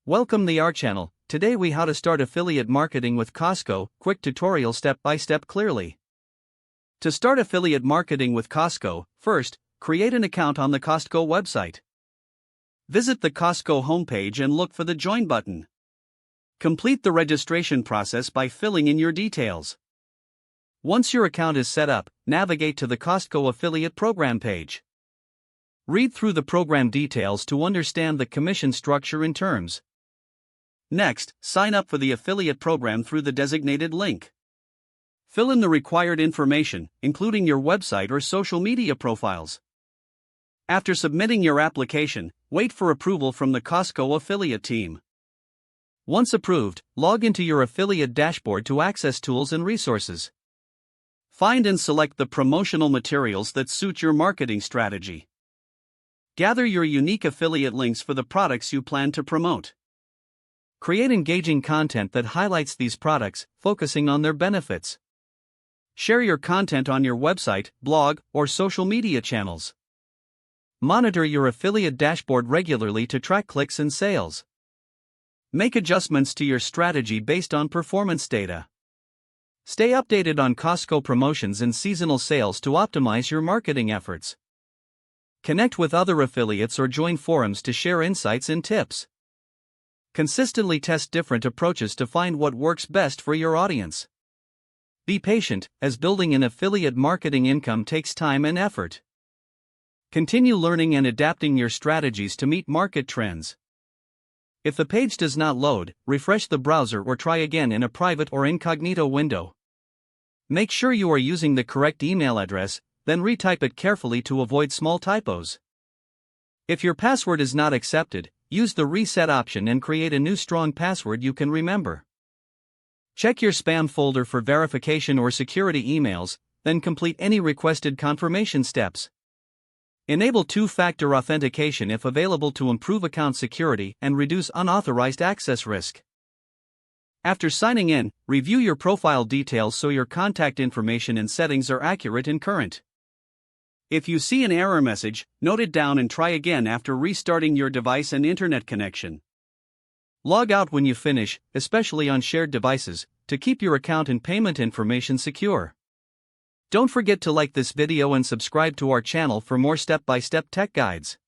Welcome to our channel. Today we how to start affiliate marketing with Costco, quick tutorial step by step clearly. To start affiliate marketing with Costco, first, create an account on the Costco website. Visit the Costco homepage and look for the Join button. Complete the registration process by filling in your details. Once your account is set up, navigate to the Costco affiliate program page. Read through the program details to understand the commission structure and terms. Next, sign up for the affiliate program through the designated link. Fill in the required information, including your website or social media profiles. After submitting your application, wait for approval from the Costco affiliate team. Once approved, log into your affiliate dashboard to access tools and resources. Find and select the promotional materials that suit your marketing strategy. Gather your unique affiliate links for the products you plan to promote. Create engaging content that highlights these products, focusing on their benefits. Share your content on your website, blog, or social media channels. Monitor your affiliate dashboard regularly to track clicks and sales. Make adjustments to your strategy based on performance data. Stay updated on Costco promotions and seasonal sales to optimize your marketing efforts. Connect with other affiliates or join forums to share insights and tips. Consistently test different approaches to find what works best for your audience. Be patient, as building an affiliate marketing income takes time and effort. Continue learning and adapting your strategies to meet market trends. If the page does not load, refresh the browser or try again in a private or incognito window. Make sure you are using the correct email address, then retype it carefully to avoid small typos. If your password is not accepted, use the reset option and create a new strong password you can remember. Check your spam folder for verification or security emails, then complete any requested confirmation steps. Enable two-factor authentication if available to improve account security and reduce unauthorized access risk. After signing in, review your profile details so your contact information and settings are accurate and current. If you see an error message, note it down and try again after restarting your device and internet connection. Log out when you finish, especially on shared devices, to keep your account and payment information secure. Don't forget to like this video and subscribe to our channel for more step-by-step tech guides.